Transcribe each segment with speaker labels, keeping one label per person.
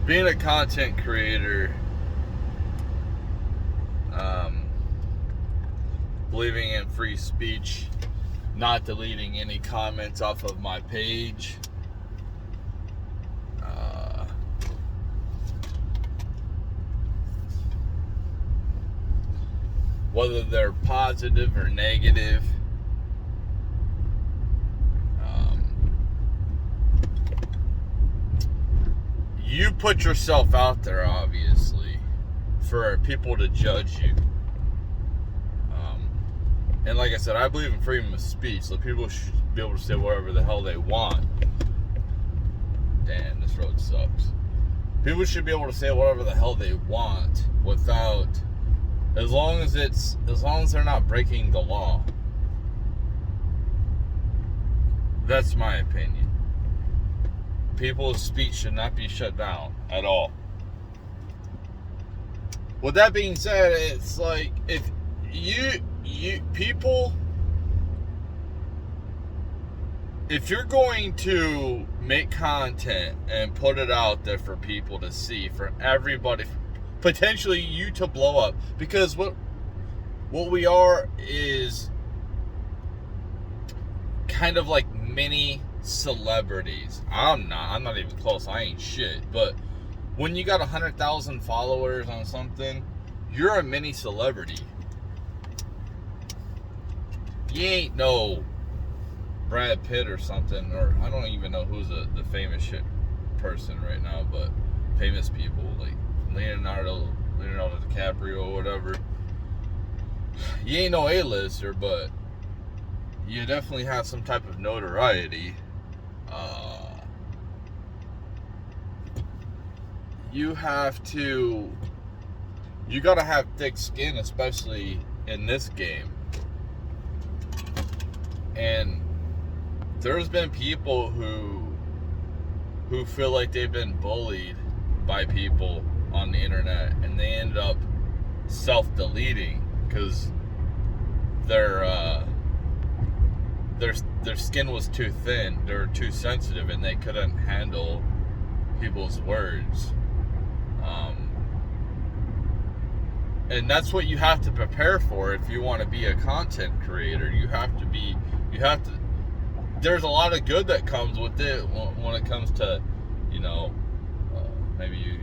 Speaker 1: being a content creator, believing in free speech, not deleting any comments off of my page, whether they're positive or negative. You put yourself out there, obviously, for people to judge you. And like I said, I believe in freedom of speech, so people should be able to say whatever the hell they want. Damn, this road sucks. People should be able to say whatever the hell they want without, as long as they're not breaking the law. That's my opinion. People's speech should not be shut down at all. With that being said, it's like, if people, if you're going to make content and put it out there for people to see, for everybody, potentially you to blow up, because what we are is kind of like mini celebrities. I'm not even close. I ain't shit. But when you got 100,000 followers on something, you're a mini celebrity. You ain't no Brad Pitt or something, or I don't even know who's the famous shit person right now, but famous people like Leonardo DiCaprio or whatever. You ain't no A-lister, but you definitely have some type of notoriety. You gotta have thick skin, especially in this game. And there's been people who feel like they've been bullied by people on the internet, and they end up self-deleting because their skin was too thin, they were too sensitive, and they couldn't handle people's words. And that's what you have to prepare for if you want to be a content creator. There's a lot of good that comes with it when it comes to, maybe you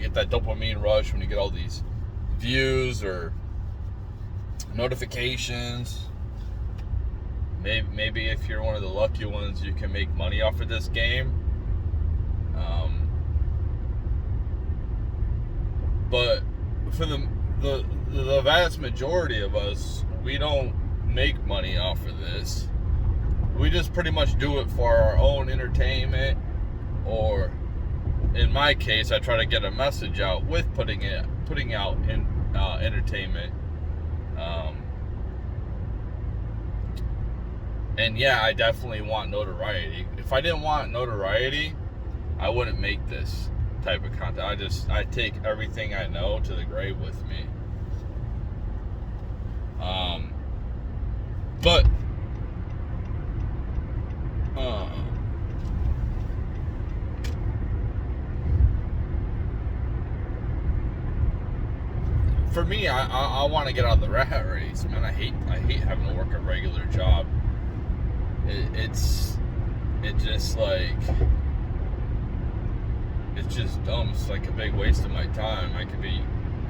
Speaker 1: get that dopamine rush when you get all these views or notifications. Maybe if you're one of the lucky ones, you can make money off of this game. But for the vast majority of us, we don't make money off of this. We just pretty much do it for our own entertainment, or in my case, I try to get a message out with putting out entertainment. And yeah, I definitely want notoriety. If I didn't want notoriety, I wouldn't make this type of content. I take everything I know to the grave with me. But for me, I want to get out of the rat race, man. I hate having to work a regular job. It's just dumb. It's like a big waste of my time.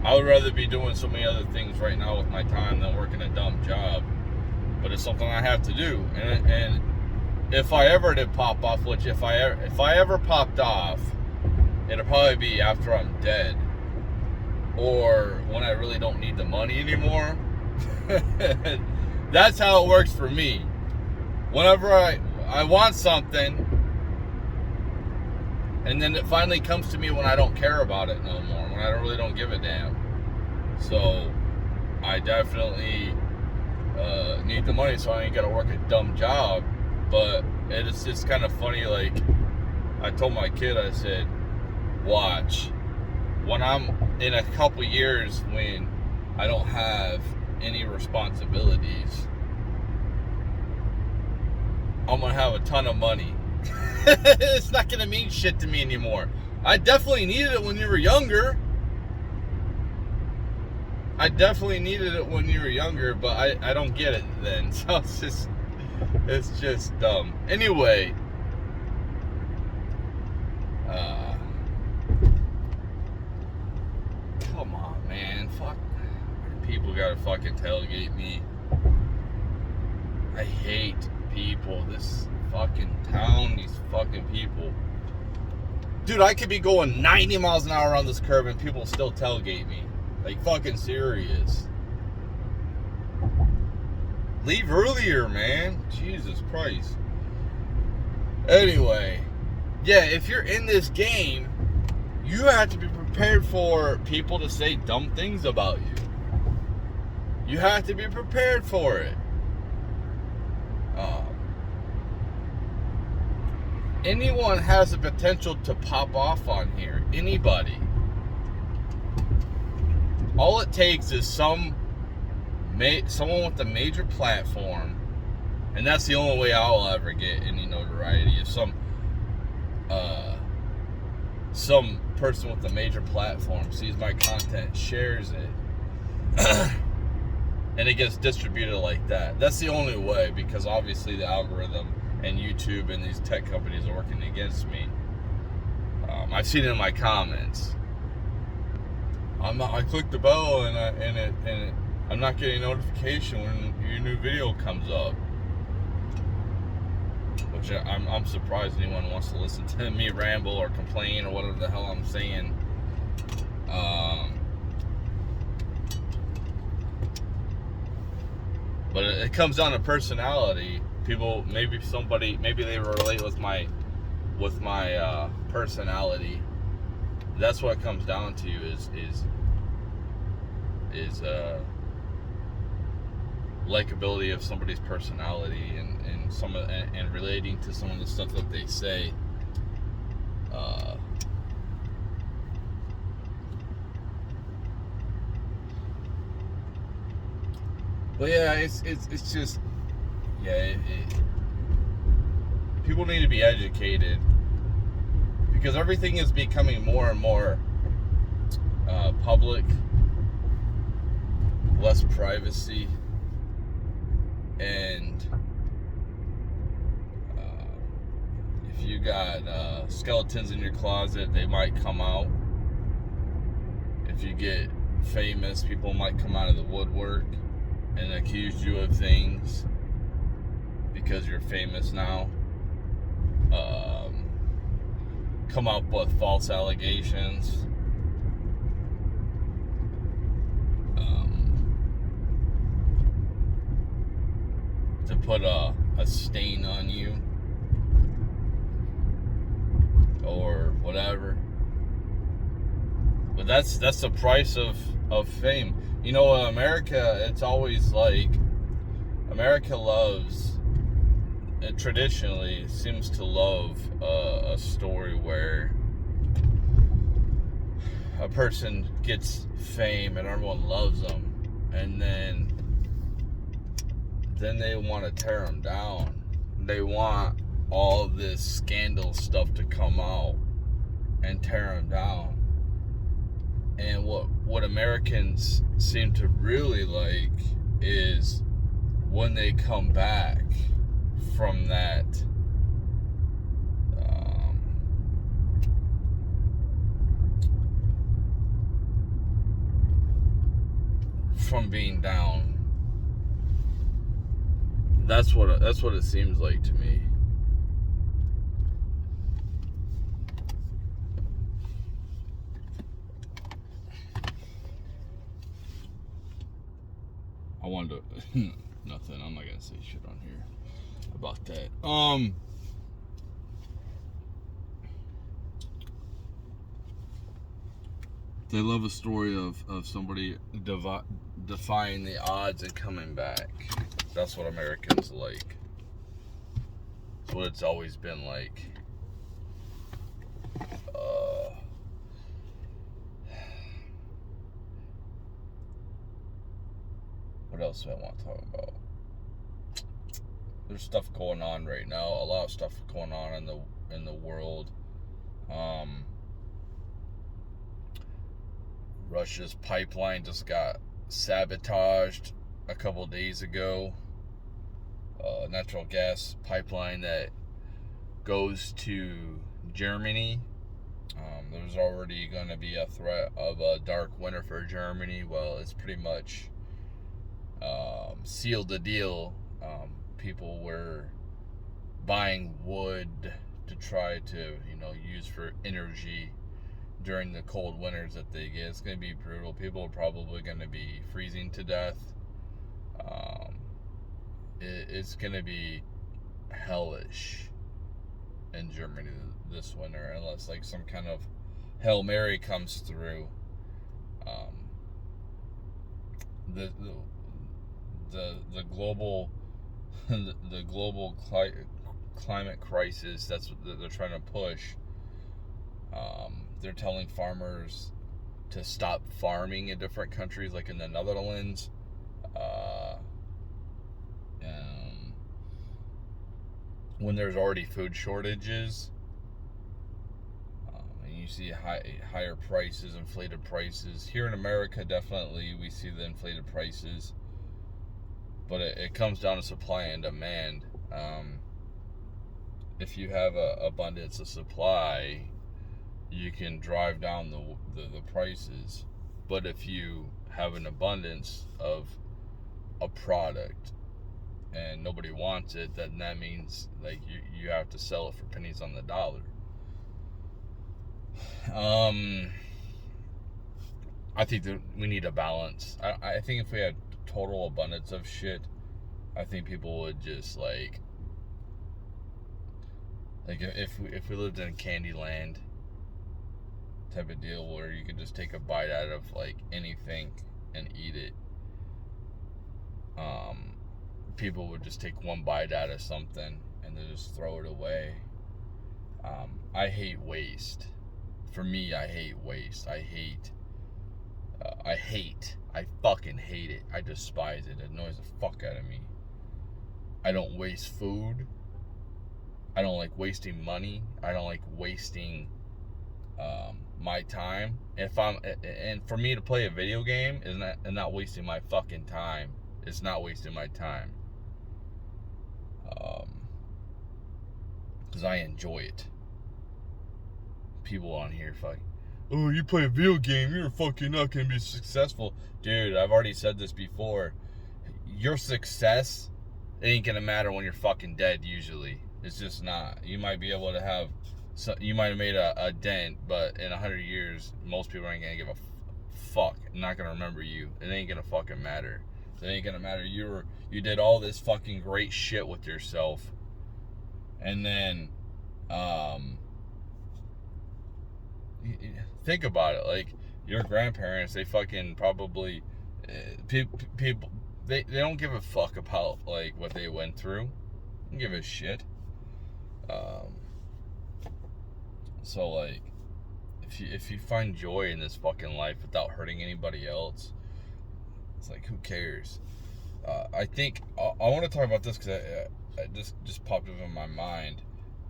Speaker 1: I would rather be doing so many other things right now with my time than working a dumb job. But it's something I have to do. And if I ever did pop off, which if I ever popped off, it'll probably be after I'm dead, or when I really don't need the money anymore. That's how it works for me. Whenever I want something, and then it finally comes to me when I don't care about it no more, when I really don't give a damn. So I definitely need the money, so I ain't gotta work a dumb job. But it's just kind of funny. Like, I told my kid, I said, watch, when I'm in a couple years, when I don't have any responsibilities, I'm gonna have a ton of money. It's not gonna mean shit to me anymore. I definitely needed it when you were younger. But I don't get it then. So it's just dumb. Anyway, come on, man. Fuck. People gotta fucking tailgate me. I hate people. This fucking town, these fucking people. Dude, I could be going 90 miles an hour on this curb and people still tailgate me. Like, fucking serious. Leave earlier, man. Jesus Christ. Anyway, yeah, if you're in this game, you have to be prepared for people to say dumb things about you. You have to be prepared for it. Anyone has the potential to pop off on here. Anybody. All it takes is someone with a major platform, and that's the only way I'll ever get any notoriety. If some person with a major platform sees my content, shares it, and it gets distributed like that. That's the only way, because obviously the algorithm and YouTube and these tech companies are working against me. I've seen it in my comments. I clicked the bell and I'm not getting a notification when your new video comes up. Which I'm surprised anyone wants to listen to me ramble or complain or whatever the hell I'm saying. But it comes down to personality. People, maybe they relate with my personality. That's what it comes down to is likability of somebody's personality and relating to some of the stuff that they say. But yeah, it's just, yeah, people need to be educated, because everything is becoming more and more public, less privacy, and if you got skeletons in your closet, they might come out. If you get famous, people might come out of the woodwork and accuse you of things because you're famous now. Come up with false allegations. To put a stain on you or whatever. But that's the price of fame. You know, America, it's always like, America loves, it traditionally seems to love a story where a person gets fame and everyone loves them, and then they want to tear them down. They want all this scandal stuff to come out and tear them down. And what Americans seem to really like is when they come back from that from being down. That's what it seems like to me. I wanted to nothing. I'm not gonna say shit on here about that. They love a story of somebody defying the odds and coming back. That's what Americans like. That's what it's always been like. What else do I want to talk about? There's stuff going on right now. A lot of stuff going on in the world. Russia's pipeline just got sabotaged a couple days ago. Natural gas pipeline that goes to Germany. There's already going to be a threat of a dark winter for Germany. Well, it's pretty much sealed the deal. People were buying wood to try to, use for energy during the cold winters that they get. It's going to be brutal. People are probably going to be freezing to death. It's going to be hellish in Germany this winter, unless like some kind of Hail Mary comes through. The global the global climate crisis, that's what they're trying to push. They're telling farmers to stop farming in different countries, like in the Netherlands. When there's already food shortages, and you see higher prices, inflated prices. Here in America, definitely we see the inflated prices, but it comes down to supply and demand. If you have a abundance of supply, you can drive down the prices. But if you have an abundance of a product and nobody wants it, then that means like you have to sell it for pennies on the dollar. I think that we need a balance. I think if we had total abundance of shit, I think people would just like if we lived in Candyland type of deal where you could just take a bite out of like anything and eat it. People would just take one bite out of something and then just throw it away. I hate waste. For me, I hate waste. I fucking hate it. I despise it. It annoys the fuck out of me. I don't waste food. I don't like wasting money. I don't like wasting my time. And for me to play a video game is not wasting my fucking time. It's not wasting my time. Because I enjoy it. People on here fucking, oh, you play a video game, you're fucking not gonna be successful. Dude, I've already said this before. Your success ain't gonna matter when you're fucking dead usually. It's just not. You might be able to have, you might have made a dent, but in 100 years, most people ain't gonna give a fuck. I'm not gonna remember you. It ain't gonna fucking matter. It ain't gonna matter. You did all this fucking great shit with yourself, and then, think about it. Like your grandparents, they fucking probably people they don't give a fuck about like what they went through. They don't give a shit. So like, if you find joy in this fucking life without hurting anybody else, it's like, who cares? I think I want to talk about this because I just popped up in my mind.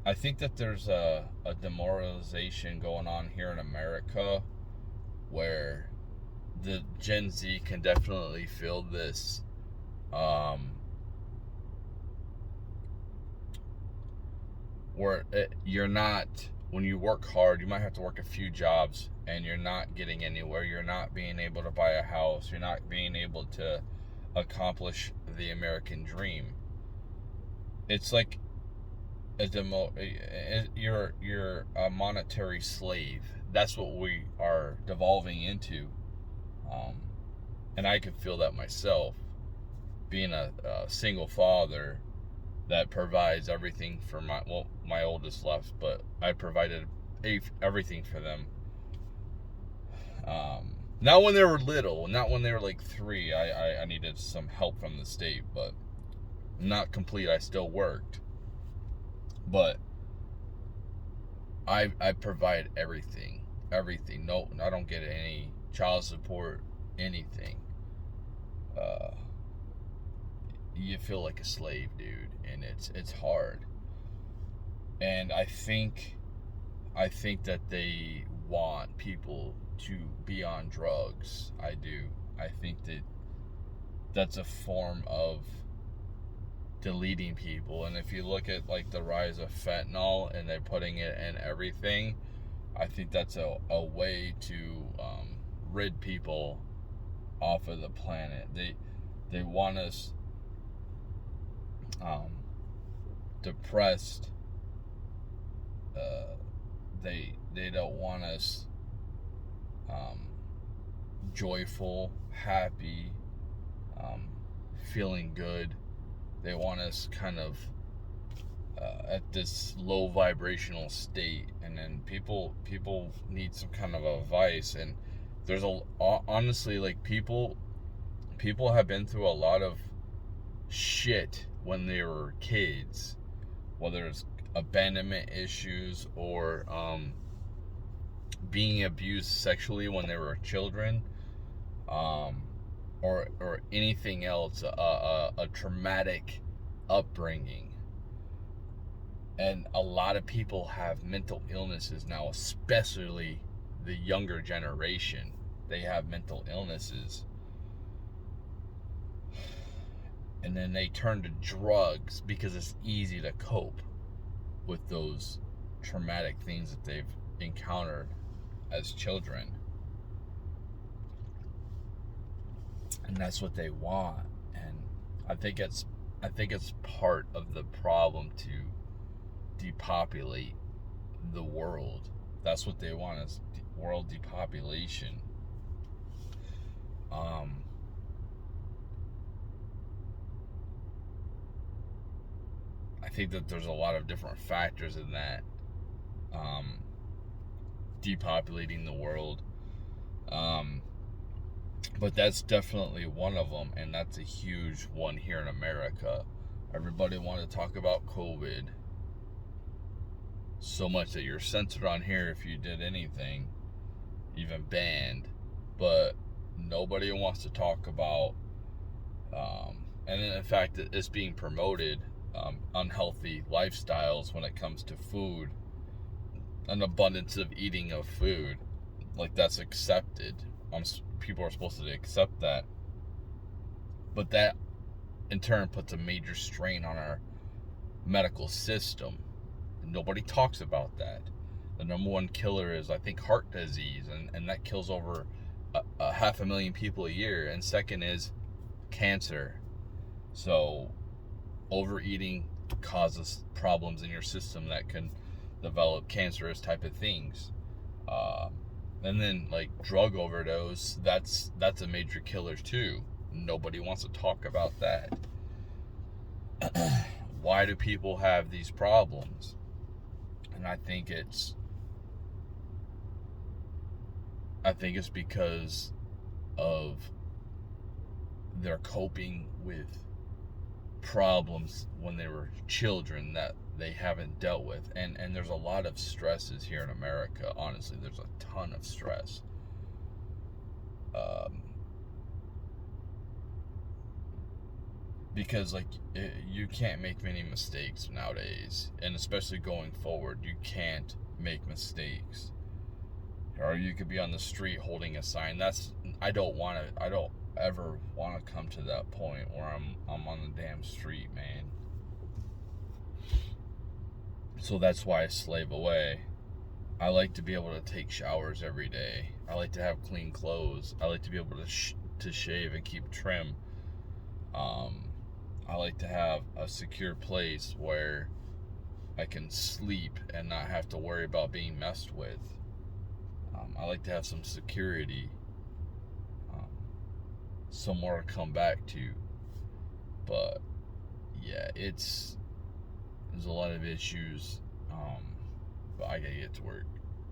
Speaker 1: I think that there's a demoralization going on here in America where the Gen Z can definitely feel this where you're not, when you work hard, you might have to work a few jobs and you're not getting anywhere. You're not being able to buy a house. You're not being able to accomplish the American dream. It's like you're a monetary slave. That's what we are devolving into. And I can feel that myself, being a single father that provides everything for my oldest left, but I provided everything for them. Not when they were little, not when they were like 3. I needed some help from the state, but not complete. I still worked, but I provide everything. No, I don't get any child support, anything. You feel like a slave, dude, and it's hard. And I think that they want people to be on drugs. I do. I think that that's a form of deleting people. And if you look at like the rise of fentanyl and they're putting it in everything, I think that's a way to rid people off of the planet. They want us depressed. They don't want us joyful, happy, feeling good. They want us kind of at this low vibrational state, and then people need some kind of advice. And there's honestly, like, people have been through a lot of shit when they were kids, whether it's abandonment issues or being abused sexually when they were children, or anything else, a traumatic upbringing. And a lot of people have mental illnesses now, especially the younger generation. They have mental illnesses. And then they turn to drugs because it's easy to cope with those traumatic things that they've encountered as children. And that's what they want. And I think it's part of the problem to depopulate the world. That's what they want, is world depopulation. I think that there's a lot of different factors in that, depopulating the world, but that's definitely one of them, and that's a huge one here in America. Everybody wanted to talk about COVID so much that you're censored on here if you did anything, even banned. But nobody wants to talk about, and in fact, it's being promoted, unhealthy lifestyles when it comes to food, an abundance of eating of food. Like, that's accepted. People are supposed to accept that. But that, in turn, puts a major strain on our medical system. Nobody talks about that. The number one killer is, I think, heart disease, and that kills over 500,000 people a year. And second is cancer. So overeating causes problems in your system that can develop cancerous type of things. And then, like, drug overdose, that's a major killer too. Nobody wants to talk about that. Why do people have these problems? And I think it's because of their coping with problems when they were children that they haven't dealt with. And there's a lot of stresses here in America. Honestly, there's a ton of stress. Because, like, you can't make many mistakes nowadays, and especially going forward, you can't make mistakes. Or you could be on the street holding a sign. I don't ever want to come to that point where I'm on the damn street, man. So that's why I slave away. I like to be able to take showers every day. I like to have clean clothes. I like to be able to shave and keep trim. I like to have a secure place where I can sleep and not have to worry about being messed with. I like to have some security, somewhere to come back to. But yeah, there's a lot of issues. But I gotta get to work.